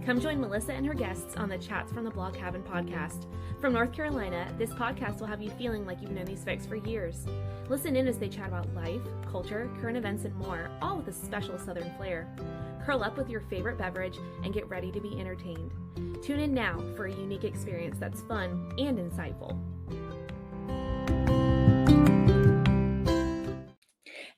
Come join Melissa and her guests on the Chats from the Blog Cabin podcast. From North Carolina, this podcast will have you feeling like you've known these folks for years. Listen in as they chat about life, culture, current events, and more, all with a special Southern flair. Curl up with your favorite beverage and get ready to be entertained. Tune in now for a unique experience that's fun and insightful.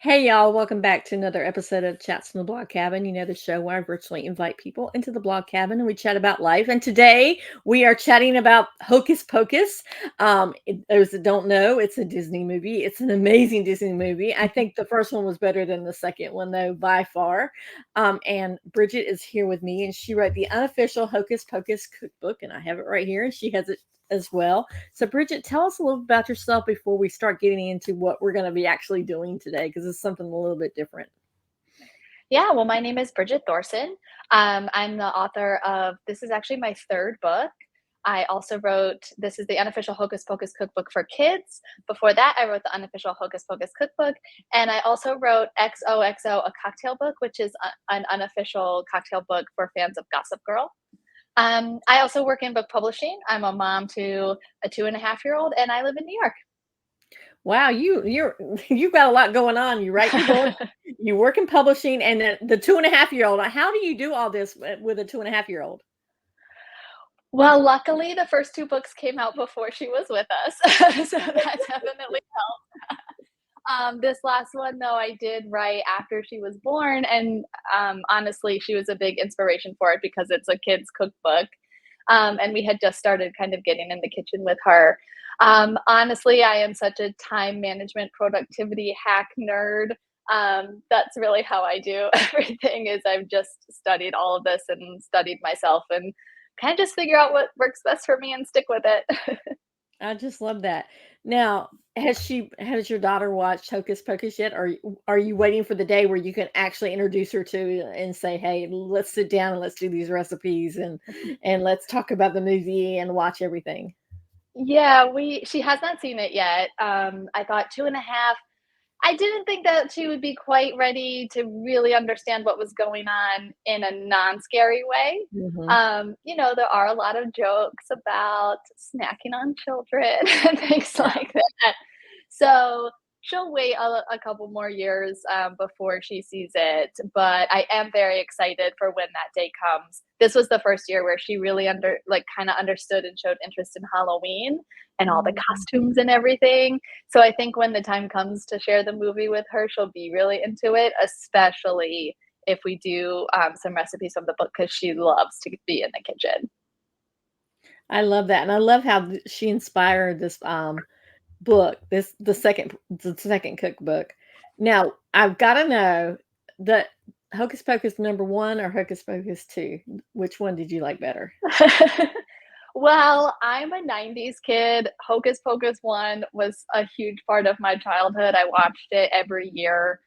Hey y'all, welcome back to another episode of Chats from the Blog Cabin. You know, the show where I virtually invite people into the blog cabin and we chat about life. And today we are chatting about Hocus Pocus. Those that don't know, it's a Disney movie. It's an amazing Disney movie. I think the first one was better than the second one, though, by far. And Bridget is here with me, and she wrote the Unofficial Hocus Pocus Cookbook, and I have it right here, and she has it as well. So Bridget, tell us a little about yourself before we start getting into what we're going to be actually doing today, because it's something a little bit different. Yeah, well, my name is Bridget Thoreson. I'm the author of, this is actually my third book. I also wrote, this is the Unofficial Hocus Pocus Cookbook for kids. Before that, I wrote the Unofficial Hocus Pocus Cookbook. And I also wrote XOXO, a cocktail book, which is an unofficial cocktail book for fans of Gossip Girl. I also work in book publishing. I'm a mom to a 2.5-year-old, and I live in New York. Wow, you've got a lot going on. You write your book, you work in publishing, and the 2.5-year-old. How do you do all this with a 2.5-year-old? Well, luckily, the first 2 books came out before she was with us, so that definitely helped. This last one, though, I did write after she was born, and honestly, she was a big inspiration for it because it's a kid's cookbook, and we had just started kind of getting in the kitchen with her. Honestly, I am such a time management productivity hack nerd. That's really how I do everything. Is I've just studied all of this and studied myself and kind of just figure out what works best for me and stick with it. I just love that. Now, has your daughter watched Hocus Pocus yet? Or are you waiting for the day where you can actually introduce her to and say, hey, let's sit down and let's do these recipes and let's talk about the movie and watch everything? Yeah, she has not seen it yet. I thought 2.5. I didn't think that she would be quite ready to really understand what was going on in a non-scary way. Mm-hmm. There are a lot of jokes about snacking on children and things like that. So she'll wait a couple more years before she sees it. But I am very excited for when that day comes. This was the first year where she really kind of understood and showed interest in Halloween and all the costumes and everything. So I think when the time comes to share the movie with her, she'll be really into it, especially if we do some recipes from the book, because she loves to be in the kitchen. I love that. And I love how she inspired this book, the second cookbook. Now, I've got to know that Hocus Pocus #1 or Hocus Pocus 2, which one did you like better? Well, I'm a 90s kid. Hocus Pocus 1 was a huge part of my childhood. I watched it every year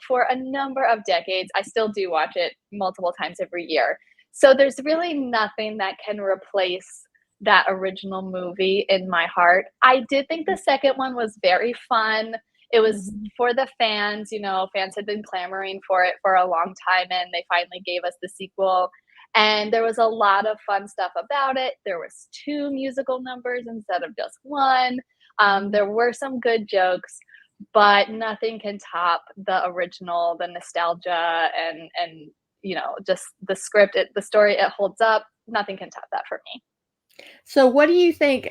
for a number of decades. I still do watch it multiple times every year. So there's really nothing that can replace that original movie in my heart. I did think the second one was very fun. It was for the fans. Fans had been clamoring for it for a long time, and they finally gave us the sequel. And there was a lot of fun stuff about it. There was 2 musical numbers instead of just 1. There were some good jokes, but nothing can top the original, the nostalgia, and just the script, the story, it holds up. Nothing can top that for me. So what do you think?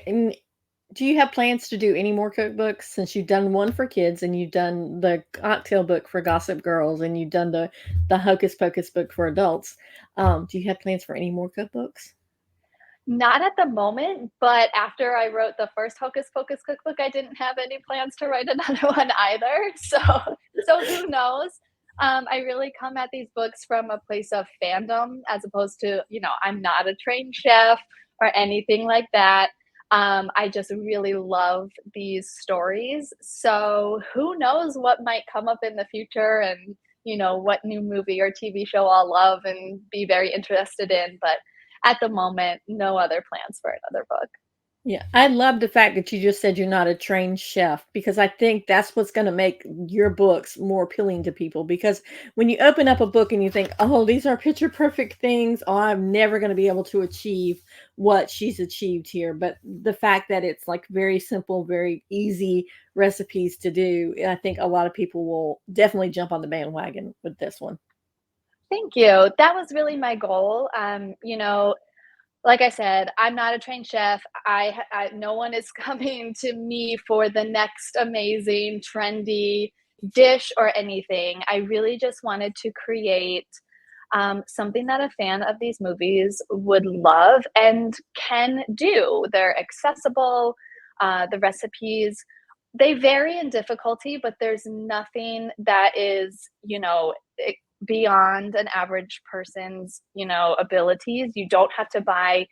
Do you have plans to do any more cookbooks, since you've done one for kids and you've done the cocktail book for Gossip Girls and you've done the Hocus Pocus book for adults? Do you have plans for any more cookbooks? Not at the moment, but after I wrote the first Hocus Pocus cookbook, I didn't have any plans to write another one either. So who knows? I really come at these books from a place of fandom, as opposed to, I'm not a trained chef or anything like that. I just really love these stories. So who knows what might come up in the future, and, what new movie or TV show I'll love and be very interested in. But at the moment, no other plans for another book. Yeah, I love the fact that you just said you're not a trained chef, because I think that's what's going to make your books more appealing to people. Because when you open up a book and you think, oh, these are picture perfect things, oh, I'm never going to be able to achieve what she's achieved here. But the fact that it's like very simple, very easy recipes to do, I think a lot of people will definitely jump on the bandwagon with this one. Thank you. That was really my goal. Like I said, I'm not a trained chef. No one is coming to me for the next amazing, trendy dish or anything. I really just wanted to create something that a fan of these movies would love and can do. They're accessible. The recipes, they vary in difficulty, but there's nothing that is, beyond an average person's, abilities. You don't have to buy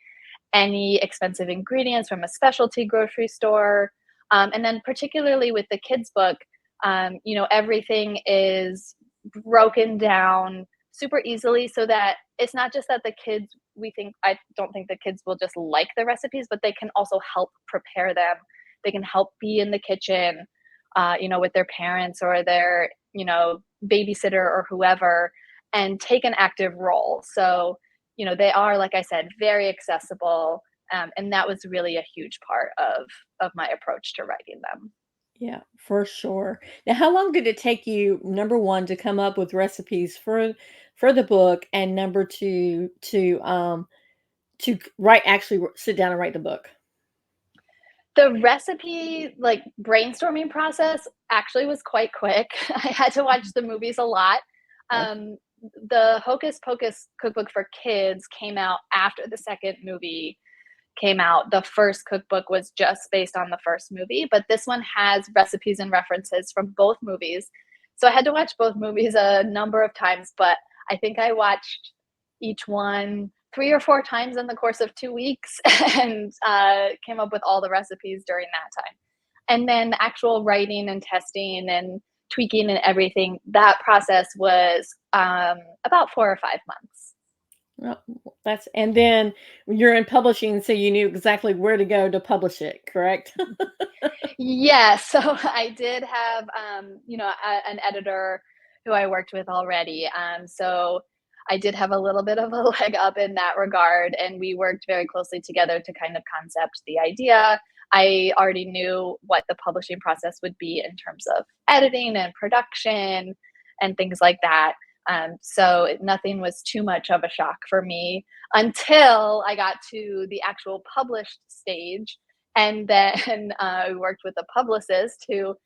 any expensive ingredients from a specialty grocery store. And then, particularly with the kids' book, everything is broken down super easily so that it's not just that the kids, I don't think the kids will just like the recipes, but they can also help prepare them. They can help be in the kitchen, with their parents or their, babysitter or whoever, and take an active role. So, they are, like I said, very accessible. And that was really a huge part of my approach to writing them. Yeah, for sure. Now, how long did it take you, number one, to come up with recipes for the book, and number two, to write, actually sit down and write the book? The recipe, like, brainstorming process actually was quite quick. I had to watch the movies a lot. Okay. Um, the Hocus Pocus cookbook for kids came out after the second movie came out. The first cookbook was just based on the first movie, but this one has recipes and references from both movies. So I had to watch both movies a number of times, but I think I watched each one 3 or 4 times in the course of 2 weeks and came up with all the recipes during that time. And then actual writing and testing and tweaking and everything, that process was about 4 or 5 months. Well, that's, and then you're in publishing, so you knew exactly where to go to publish it, correct? Yeah, so I did have, an editor who I worked with already. So I did have a little bit of a leg up in that regard, and we worked very closely together to kind of concept the idea. I already knew what the publishing process would be in terms of editing and production and things like that. So nothing was too much of a shock for me until I got to the actual published stage, and then we worked with a publicist who,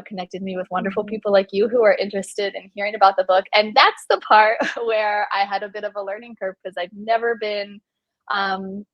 connected me with wonderful Mhm. people like you who are interested in hearing about the book. And that's the part where I had a bit of a learning curve because I've never been, um,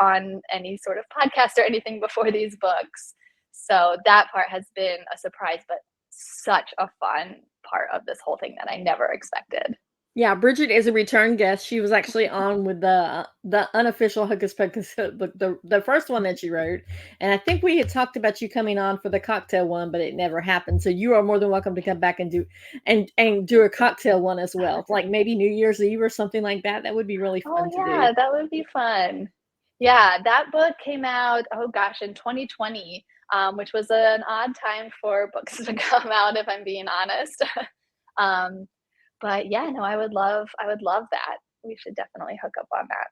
on any sort of podcast or anything before these books. So that part has been a surprise, but such a fun part of this whole thing that I never expected. Yeah, Bridget is a return guest. She was actually on with the Unofficial Hocus Pocus Cookbook, the first one that you wrote, and I think we had talked about you coming on for the cocktail one, but it never happened. So you are more than welcome to come back and do a cocktail one as well, like maybe New Year's Eve or something like that. That would be really Oh, fun to do. yeah, that would be fun. Yeah, that book came out, oh gosh, in 2020, which was an odd time for books to come out, if I'm being honest. Um, but yeah, no, I would love that. We should definitely hook up on that.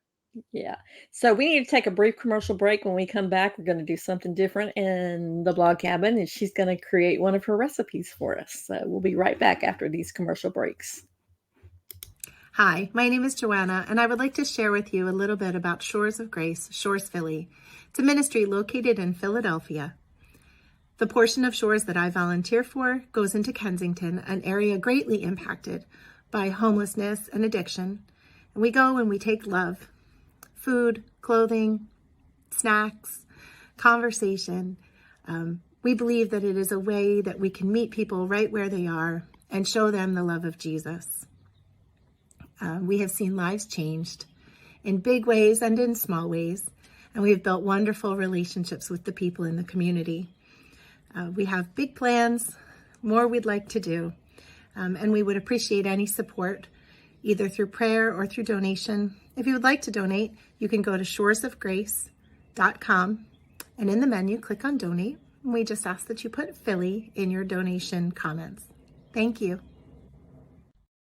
Yeah. So we need to take a brief commercial break. When we come back, we're going to do something different in the blog cabin, and she's going to create one of her recipes for us. So we'll be right back after these commercial breaks. Hi, my name is Joanna, and I would like to share with you a little bit about Shores of Grace, Shores Philly. It's a ministry located in Philadelphia. The portion of Shores that I volunteer for goes into Kensington, an area greatly impacted by homelessness and addiction. And we go and we take love, food, clothing, snacks, conversation. We believe that it is a way that we can meet people right where they are and show them the love of Jesus. We have seen lives changed in big ways and in small ways, and we have built wonderful relationships with the people in the community. We have big plans, more we'd like to do, and we would appreciate any support, either through prayer or through donation. If you would like to donate, you can go to shoresofgrace.org unofficialhocuspocuskookbook.com, and in the menu, click on Donate. We just ask that you put Philly in your donation comments. Thank you.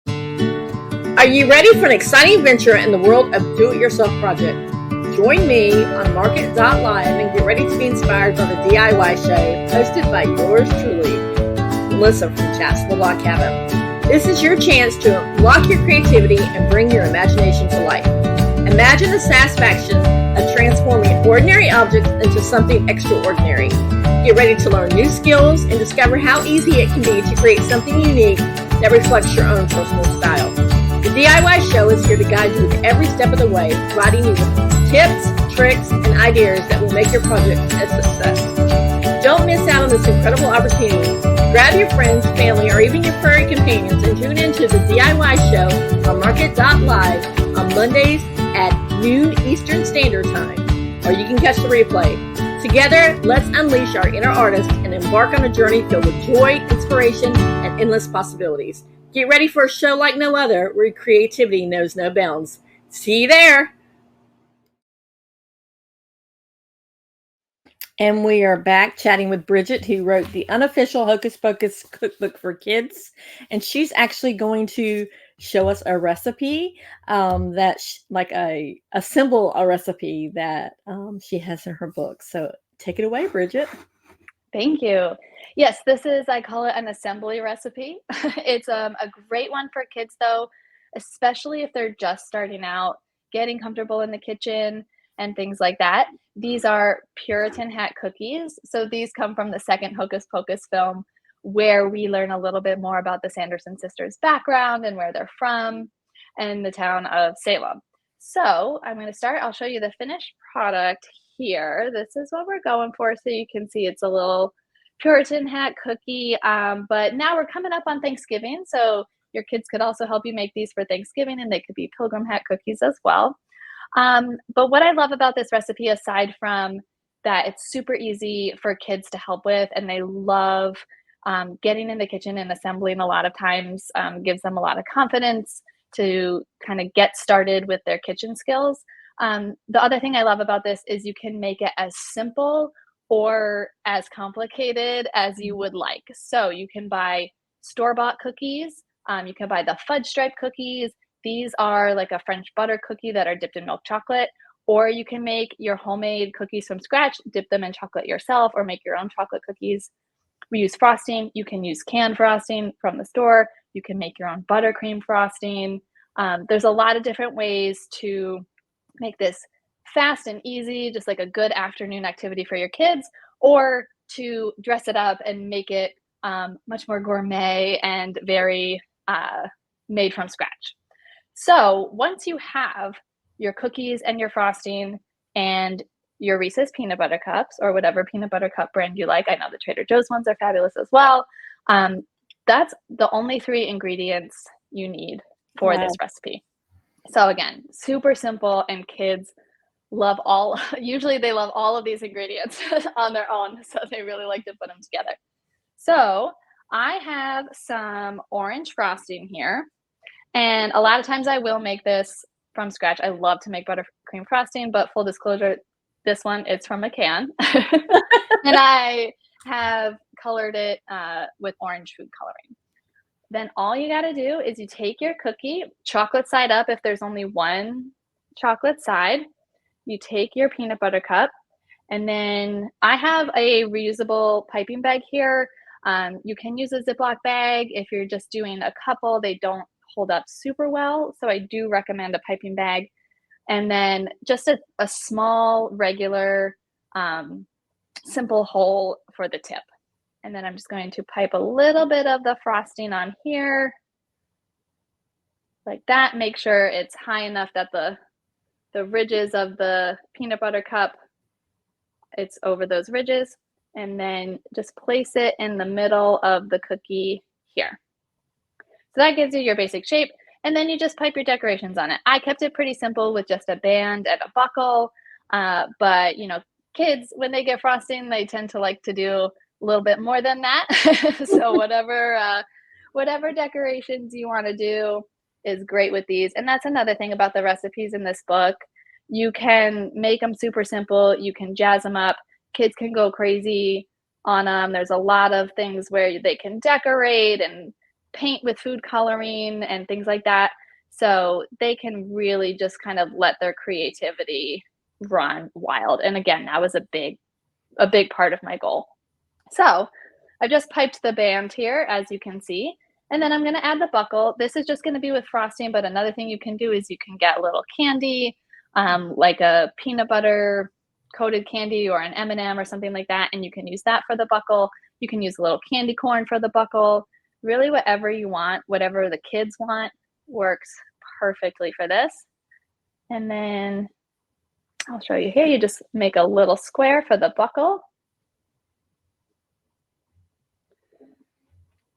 Are you ready for an exciting venture in the world of do-it-yourself project? Join me on Market.live and get ready to be inspired by the DIY show hosted by yours truly, Melissa from Chats in the Block Cabin. This is your chance to unlock your creativity and bring your imagination to life. Imagine the satisfaction of transforming ordinary objects into something extraordinary. Get ready to learn new skills and discover how easy it can be to create something unique that reflects your own personal style. The DIY show is here to guide you with every step of the way, providing you with tips, tricks, and ideas that will make your project a success. Don't miss out on this incredible opportunity. Grab your friends, family, or even your furry companions and tune into the DIY show on Market.live on Mondays at noon Eastern Standard Time, or you can catch the replay. Together, let's unleash our inner artist and embark on a journey filled with joy, inspiration, and endless possibilities. Get ready for a show like no other, where creativity knows no bounds. See you there! And we are back chatting with Bridget, who wrote the Unofficial Hocus Pocus Cookbook for Kids. And she's actually going to show us a recipe like a symbol, a recipe that she has in her book. So take it away, Bridget. Thank you. Yes, this is, I call it an assembly recipe. It's a great one for kids, though, especially if they're just starting out, getting comfortable in the kitchen and things like that. These are Puritan hat cookies. So these come from the second Hocus Pocus film, where we learn a little bit more about the Sanderson sisters' background and where they're from and the town of Salem. So I'm going to start. I'll show you the finished product here. This is what we're going for. So you can see it's a little Puritan hat cookie. But now we're coming up on Thanksgiving. So your kids could also help you make these for Thanksgiving, and they could be Pilgrim hat cookies as well. But what I love about this recipe, aside from that it's super easy for kids to help with, and they love getting in the kitchen and assembling a lot of times, gives them a lot of confidence to kind of get started with their kitchen skills. The other thing I love about this is you can make it as simple or as complicated as you would like. So you can buy store-bought cookies. You can buy the fudge stripe cookies. These are like a French butter cookie that are dipped in milk chocolate. Or you can make your homemade cookies from scratch, dip them in chocolate yourself, or make your own chocolate cookies. We use frosting. You can use canned frosting from the store. You can make your own buttercream frosting. There's a lot of different ways to make this fast and easy, just like a good afternoon activity for your kids, or to dress it up and make it much more gourmet and very made from scratch. So once you have your cookies and your frosting and your Reese's peanut butter cups, or whatever peanut butter cup brand you like, I know the Trader Joe's ones are fabulous as well. That's the only 3 ingredients you need for this recipe. So again, super simple, and kids love usually they love all of these ingredients on their own, so they really like to put them together. So I have some orange frosting here, and a lot of times I will make this from scratch. I love to make buttercream frosting, but full disclosure, this one is from a can. And I have colored it with orange food coloring. Then all you got to do is you take your cookie, chocolate side up if there's only one chocolate side. You take your peanut butter cup, and then I have a reusable piping bag here. You can use a Ziploc bag if you're just doing a couple. They don't hold up super well, so I do recommend a piping bag. And then just a small, regular, simple hole for the tip. And then I'm just going to pipe a little bit of the frosting on here, like that. Make sure it's high enough that the ridges of the peanut butter cup, it's over those ridges. And then just place it in the middle of the cookie here. So that gives you your basic shape. And then you just pipe your decorations on it. I kept it pretty simple with just a band and a buckle. But, kids, when they get frosting, they tend to like to do a little bit more than that. So whatever decorations you want to do is great with these. And that's another thing about the recipes in this book. You can make them super simple. You can jazz them up. Kids can go crazy on them. There's a lot of things where they can decorate and paint with food coloring and things like that. So they can really just kind of let their creativity run wild. And again, that was a big part of my goal. So I've just piped the band here, as you can see. And then I'm going to add the buckle. This is just going to be with frosting, but another thing you can do is you can get a little candy, like a peanut butter coated candy or an M&M or something like that, and you can use that for the buckle. You can use a little candy corn for the buckle. Really, whatever you want, whatever the kids want, works perfectly for this. And then I'll show you here. You just make a little square for the buckle.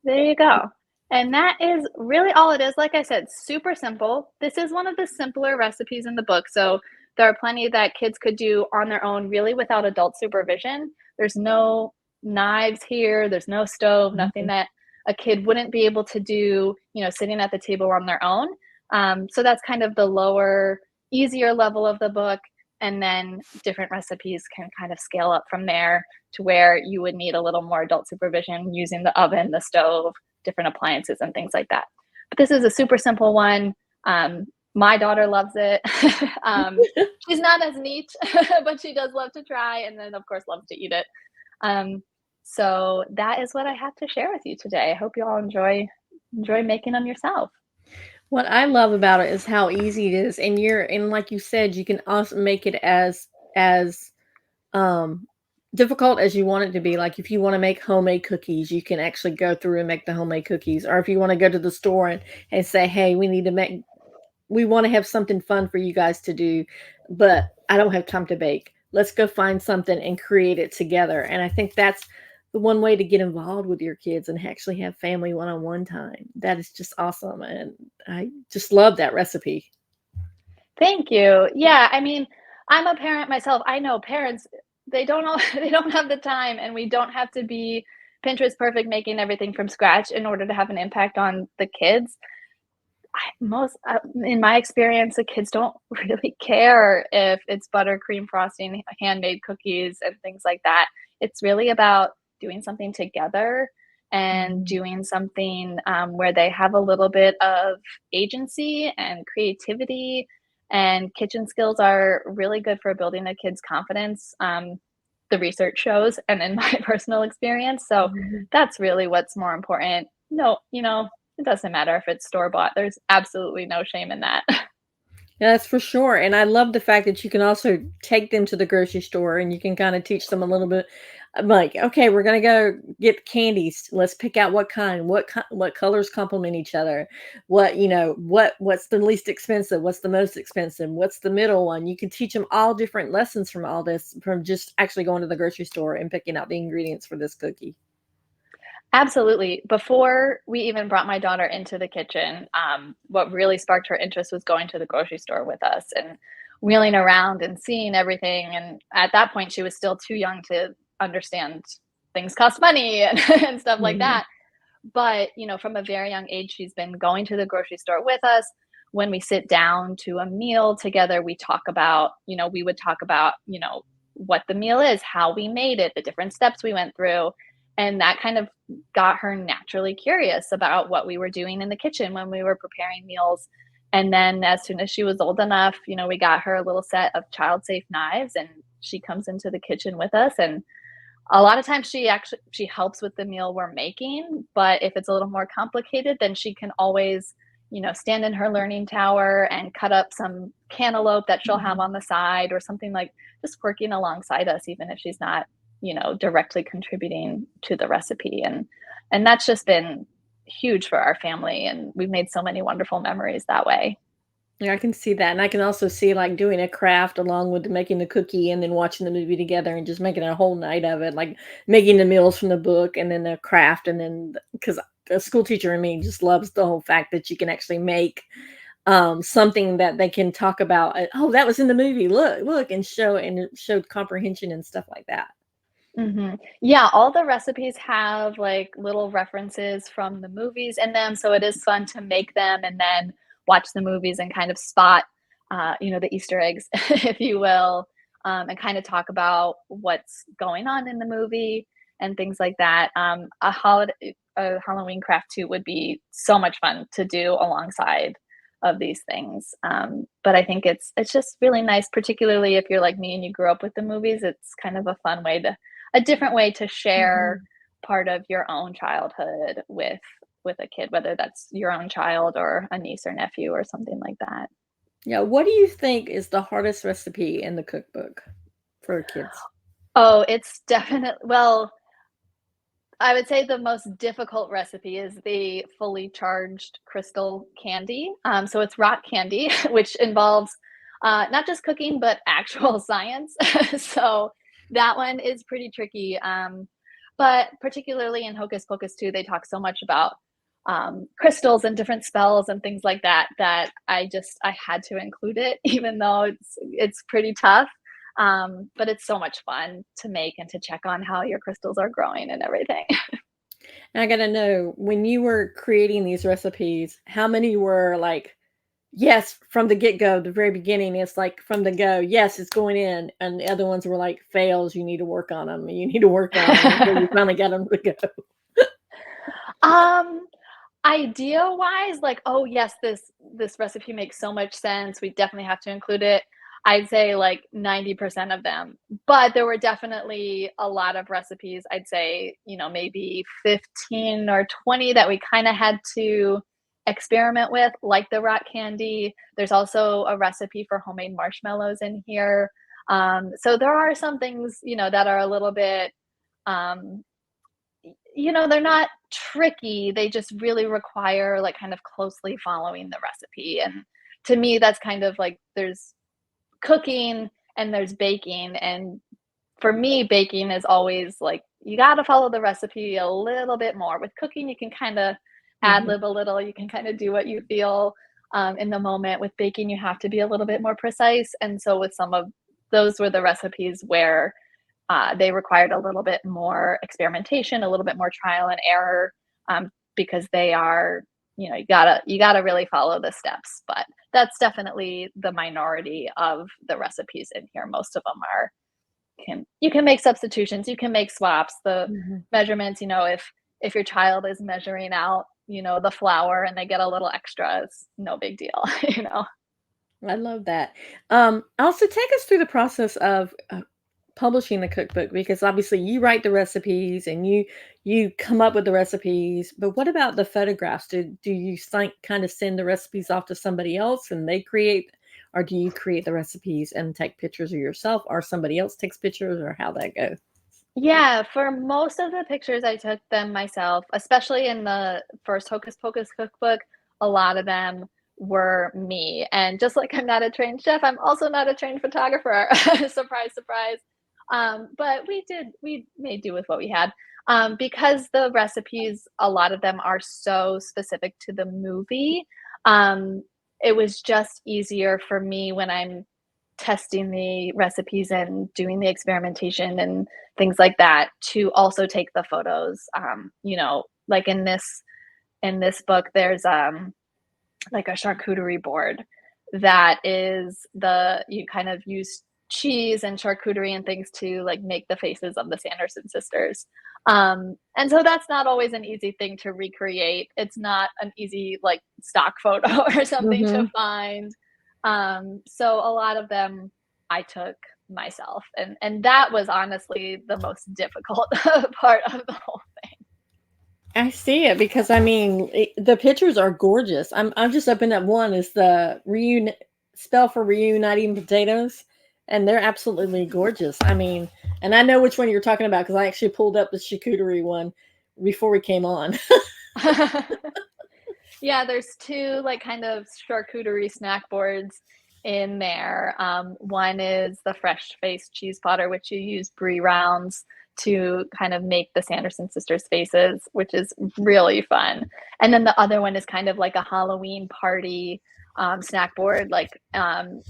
There you go. And that is really all it is. Like I said, super simple. This is one of the simpler recipes in the book. So there are plenty that kids could do on their own, really without adult supervision. There's no knives here. There's no stove, nothing that a kid wouldn't be able to do, sitting at the table on their own. So that's kind of the lower, easier level of the book. And then different recipes can kind of scale up from there to where you would need a little more adult supervision using the oven, the stove, different appliances and things like that. But this is a super simple one. My daughter loves it. She's not as neat, but she does love to try, and then of course loves to eat it. So that is what I have to share with you today. I hope you all enjoy making them yourself. What I love about it is how easy it is, and like you said, you can also make it as difficult as you want it to be. Like if you want to make homemade cookies, you can actually go through and make the homemade cookies. Or if you want to go to the store and say, hey, we want to have something fun for you guys to do, but I don't have time to bake. Let's go find something and create it together. And I think that's the one way to get involved with your kids and actually have family one-on-one time. That is just awesome. And I just love that recipe. Thank you. Yeah. I mean, I'm a parent myself. I know parents, they don't have the time, and we don't have to be Pinterest perfect, making everything from scratch in order to have an impact on the kids. In my experience, the kids don't really care if it's buttercream frosting, handmade cookies, and things like that. It's really about doing something together and doing something where they have a little bit of agency and creativity. And kitchen skills are really good for building a kid's confidence. The research shows, and in my personal experience. So that's really what's more important. No, it doesn't matter if it's store-bought. There's absolutely no shame in that. Yeah, that's for sure. And I love the fact that you can also take them to the grocery store and you can kind of teach them a little bit. I'm like, okay, we're going to go get candies. Let's pick out what colors complement each other. What's the least expensive? What's the most expensive? What's the middle one? You can teach them all different lessons from all this, from just actually going to the grocery store and picking out the ingredients for this cookie. Absolutely. Before we even brought my daughter into the kitchen, what really sparked her interest was going to the grocery store with us and wheeling around and seeing everything. And at that point, she was still too young to understand things cost money and stuff like that. But, from a very young age, she's been going to the grocery store with us. When we sit down to a meal together, we would talk about, what the meal is, how we made it, the different steps we went through. And that kind of got her naturally curious about what we were doing in the kitchen when we were preparing meals. And then as soon as she was old enough, we got her a little set of child-safe knives, and she comes into the kitchen with us. And a lot of times she helps with the meal we're making. But if it's a little more complicated, then she can always, stand in her learning tower and cut up some cantaloupe that she'll have on the side, or something, like just working alongside us, even if she's not directly contributing to the recipe. And that's just been huge for our family. And we've made so many wonderful memories that way. Yeah, I can see that. And I can also see like doing a craft along with making the cookie and then watching the movie together and just making a whole night of it, like making the meals from the book and then the craft. And then, because the school teacher in me just loves the whole fact that you can actually make something that they can talk about. Oh, that was in the movie. Look, and showed comprehension and stuff like that. Yeah, all the recipes have like little references from the movies in them, so it is fun to make them and then watch the movies and kind of spot the Easter eggs, if you will, and kind of talk about what's going on in the movie and things like that. A Halloween craft too would be so much fun to do alongside of these things. But I think it's just really nice, particularly if you're like me and you grew up with the movies. It's kind of a different way to share part of your own childhood with a kid, whether that's your own child or a niece or nephew or something like that. Yeah. What do you think is the hardest recipe in the cookbook for kids? Oh, it's well, I would say the most difficult recipe is the fully charged crystal candy. So it's rock candy, which involves not just cooking, but actual science. So that one is pretty tricky. But particularly in Hocus Pocus 2, they talk so much about crystals and different spells and things like that, that I had to include it, even though it's pretty tough. But it's so much fun to make and to check on how your crystals are growing and everything. And I got to know, when you were creating these recipes, how many were like, yes, from the get-go, the very beginning, it's like from the go, yes, it's going in. And the other ones were like, fails, you need to work on them. You need to work on them until you finally got them to go. Idea wise, like, oh yes, this recipe makes so much sense, we definitely have to include it. I'd say like 90% of them, but there were definitely a lot of recipes. I'd say, maybe 15 or 20 that we kind of had to experiment with, like the rock candy. There's also a recipe for homemade marshmallows in here. So there are some things, that are a little bit, they're not tricky. They just really require like kind of closely following the recipe. And to me, that's kind of like, there's cooking and there's baking. And for me, baking is always like, you got to follow the recipe a little bit more. With cooking, you can kind of ad lib a little, you can kind of do what you feel in the moment. With baking, you have to be a little bit more precise. And so with some of those were the recipes where they required a little bit more experimentation, a little bit more trial and error, because they are, you gotta really follow the steps. But that's definitely the minority of the recipes in here. Most of them you can make substitutions, you can make swaps. The measurements, if your child is measuring out, the flour and they get a little extra, it's no big deal. I love that. Also, take us through the process of publishing the cookbook, because obviously you write the recipes and you come up with the recipes, but what about the photographs? Do you kind of send the recipes off to somebody else and they create, or do you create the recipes and take pictures of yourself, or somebody else takes pictures, or how that goes? Yeah, for most of the pictures I took them myself, especially in the first Hocus Pocus cookbook. A lot of them were me, and just like I'm not a trained chef, I'm also not a trained photographer. Surprise, surprise. But we made do with what we had. Because the recipes, a lot of them are so specific to the movie. It was just easier for me when I'm testing the recipes and doing the experimentation and things like that to also take the photos. Like in this book, there's like a charcuterie board that is you kind of use cheese and charcuterie and things to like make the faces of the Sanderson sisters. And so that's not always an easy thing to recreate. It's not an easy like stock photo or something to find. So a lot of them I took myself, and that was honestly the most difficult part of the whole thing. I see it, because I mean, the pictures are gorgeous. I'm just opening up one. Is the spell for reuniting potatoes, and they're absolutely gorgeous. I mean, and I know which one you're talking about because I actually pulled up the charcuterie one before we came on. Yeah, there's two like kind of charcuterie snack boards in there. One is the fresh faced cheese platter, which you use brie rounds to kind of make the Sanderson sisters faces, which is really fun. And then the other one is kind of like a Halloween party snack board. Like, in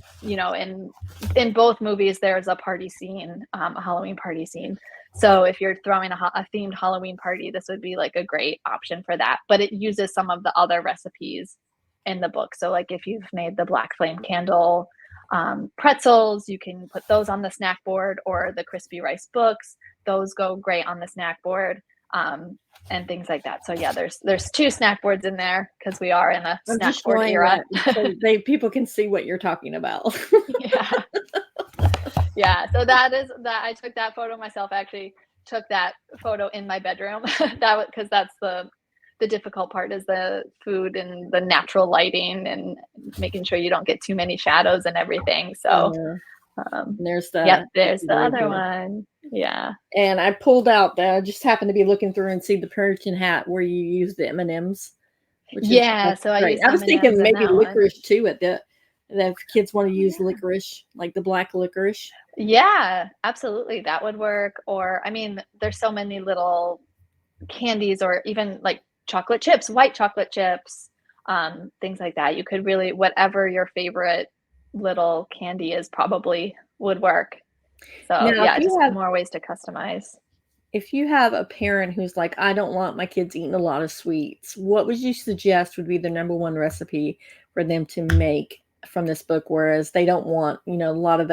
both movies, there's a party scene, a Halloween party scene. So if you're throwing a themed Halloween party, this would be like a great option for that. But it uses some of the other recipes in the book. So like if you've made the black flame candle pretzels, you can put those on the snack board, or the crispy rice books, those go great on the snack board, and things like that. So yeah, there's 2 snack boards in there because we are in a I'm snack just board showing era. that so people can see what you're talking about. Yeah. Yeah, so that I took that photo myself. I actually took that photo in my bedroom. That was because that's the difficult part, is the food and the natural lighting and making sure you don't get too many shadows and everything. So And there's the yep, there's the very other good. one. Yeah. And I pulled out I just happened to be looking through and see the Puritan hat where you use the M&Ms, which Yeah, is so I great. use I was M&Ms thinking in maybe that one. licorice too, if kids want to use Yeah. licorice, like the black licorice. Yeah, absolutely. That would work. Or I mean, there's so many little candies, or even like chocolate chips, white chocolate chips, things like that. You could really, whatever your favorite little candy is, probably would work. So Now, yeah, just more ways to customize. if you have a parent who's like, I don't want my kids eating a lot of sweets, what would you suggest would be the number one recipe for them to make from this book? Whereas they don't want, a lot of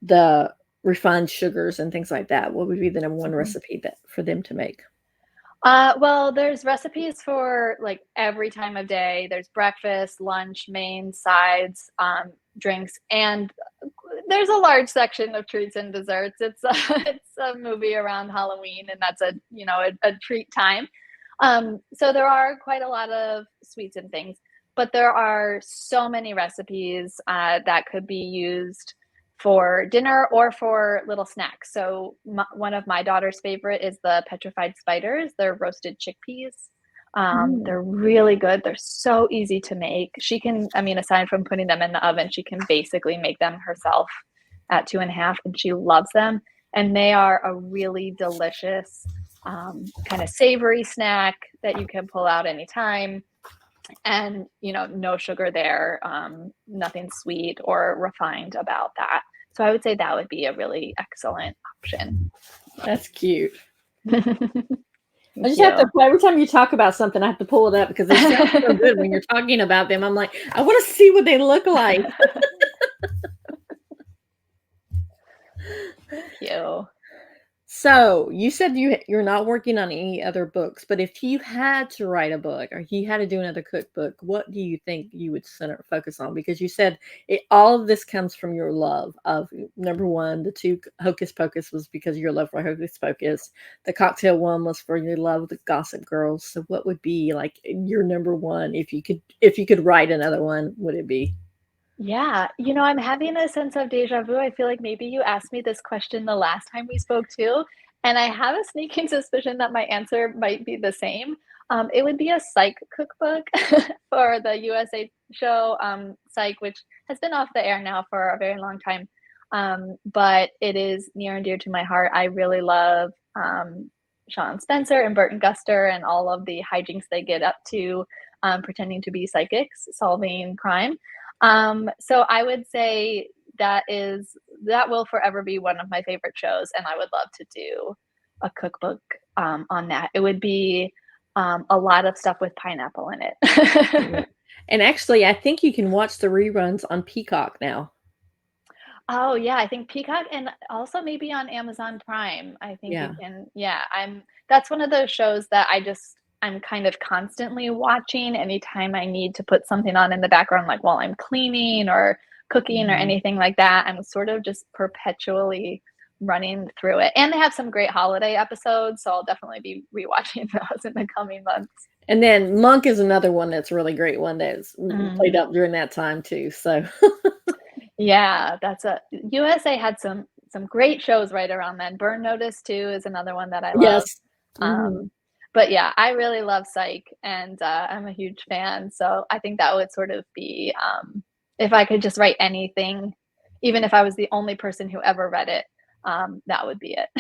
the refined sugars and things like that. What would be the number one recipe for them to make? Well, there's recipes for like every time of day. There's breakfast, lunch, main, sides, drinks, and there's a large section of treats and desserts. It's a movie around Halloween, and that's a treat time. So there are quite a lot of sweets and things, but there are so many recipes that could be used for dinner or for little snacks. So one of my daughter's favorite is the petrified spiders. They're roasted chickpeas. They're really good. They're so easy to make. She can, aside from putting them in the oven, she can basically make them herself at 2.5, and she loves them. And they are a really delicious kind of savory snack that you can pull out anytime. And, no sugar there, nothing sweet or refined about that. So I would say that would be a really excellent option. That's cute. I just have to, every time you talk about something, I have to pull it up because they sound so good when you're talking about them. I'm like, I want to see what they look like. Thank you. So you said you're not working on any other books, but if you had to write a book or you had to do another cookbook, what do you think you would focus on? Because you said all of this comes from your love of, number one, the 2 Hocus Pocus was because of your love for Hocus Pocus. The cocktail one was for your love of the Gossip Girls. So what would be like your number one if you could write another one? Would it be? Yeah, I'm having a sense of deja vu. I feel like maybe you asked me this question the last time we spoke too, and I have a sneaking suspicion that my answer might be the same. It would be a psych cookbook for the USA show, Psych, which has been off the air now for a very long time. But it is near and dear to my heart. I really love Sean Spencer and Bert and Guster and all of the hijinks they get up to, pretending to be psychics, solving crime. So I would say that will forever be one of my favorite shows, and I would love to do a cookbook on that. It would be a lot of stuff with pineapple in it. And actually, I think you can watch the reruns on Peacock now. Oh yeah, I think Peacock, and also maybe on Amazon Prime. I think you can. Yeah, that's one of those shows that I'm kind of constantly watching anytime I need to put something on in the background, like while I'm cleaning or cooking or anything like that. I'm sort of just perpetually running through it. And they have some great holiday episodes, so I'll definitely be rewatching those in the coming months. And then Monk is another one that's a really great one that's played up during that time too. So yeah, USA had some great shows right around then. Burn Notice too is another one that I love. Yes. But yeah, I really love Psych, and I'm a huge fan. So I think that would sort of be, if I could just write anything, even if I was the only person who ever read it, that would be it.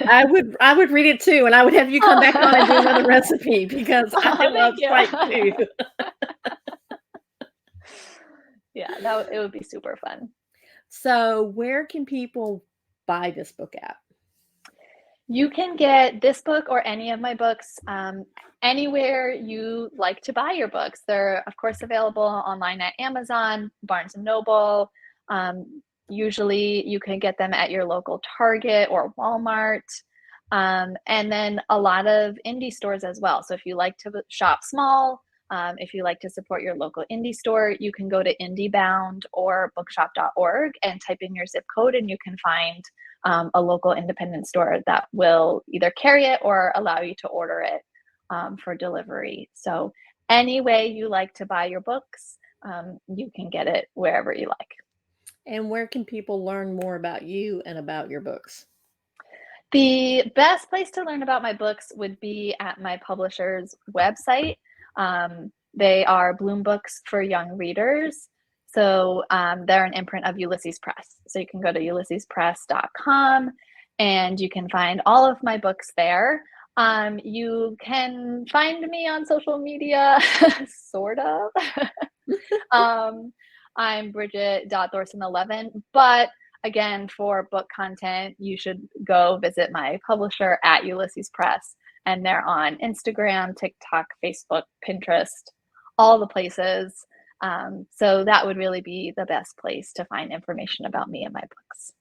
I would read it too, and I would have you come back on and do another recipe because I love Psych too. Yeah, it would be super fun. So where can people buy this book at? You can get this book or any of my books anywhere you like to buy your books. They're, of course, available online at Amazon, Barnes & Noble. Usually you can get them at your local Target or Walmart. And then a lot of indie stores as well. So if you like to shop small, if you like to support your local indie store, you can go to IndieBound or bookshop.org and type in your zip code, and you can find a local independent store that will either carry it or allow you to order it for delivery. So any way you like to buy your books, you can get it wherever you like. And where can people learn more about you and about your books? The best place to learn about my books would be at my publisher's website. They are Bloom Books for Young Readers. So they're an imprint of Ulysses Press. So you can go to ulyssespress.com and you can find all of my books there. You can find me on social media, sort of. I'm Bridget.Thoreson11, but again, for book content, you should go visit my publisher at Ulysses Press, and they're on Instagram, TikTok, Facebook, Pinterest, all the places. So that would really be the best place to find information about me and my books.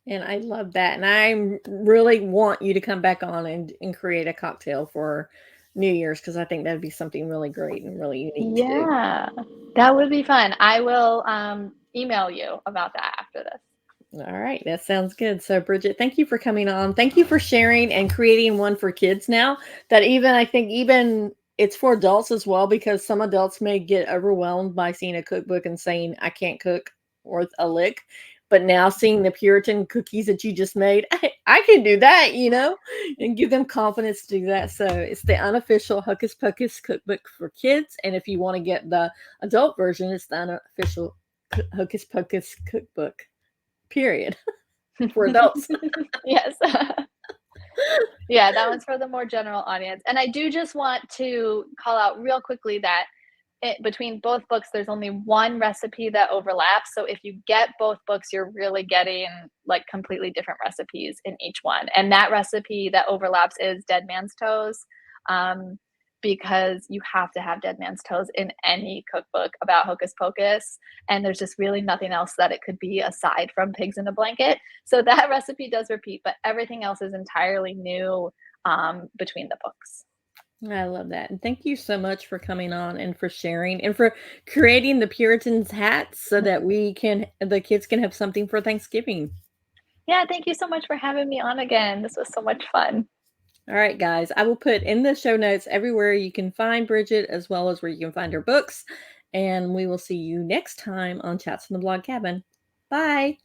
And I love that. And I really want you to come back on and create a cocktail for New Year's, because I think that'd be something really great and really unique to do. Yeah, that would be fun. I will email you about that after this. All right, that sounds good. So, Bridget, thank you for coming on. Thank you for sharing and creating one for kids now that I think it's for adults as well, because some adults may get overwhelmed by seeing a cookbook and saying, I can't cook worth a lick. But now seeing the Puritan cookies that you just made, I can do that, and give them confidence to do that. So it's the Unofficial Hocus Pocus Cookbook for kids. And if you want to get the adult version, it's the Unofficial Hocus Pocus Cookbook, period, for adults. Yes. Yeah, that one's for the more general audience. And I do just want to call out real quickly that between both books, there's only one recipe that overlaps. So if you get both books, you're really getting like completely different recipes in each one. And that recipe that overlaps is Dead Man's Toes, because you have to have Dead Man's Toes in any cookbook about Hocus Pocus. And there's just really nothing else that it could be aside from Pigs in a Blanket. So that recipe does repeat, but everything else is entirely new between the books. I love that. And thank you so much for coming on and for sharing and for creating the Puritans hats so that the kids can have something for Thanksgiving. Yeah, thank you so much for having me on again. This was so much fun. All right, guys, I will put in the show notes everywhere you can find Bridget, as well as where you can find her books. And we will see you next time on Chats from the Blog Cabin. Bye.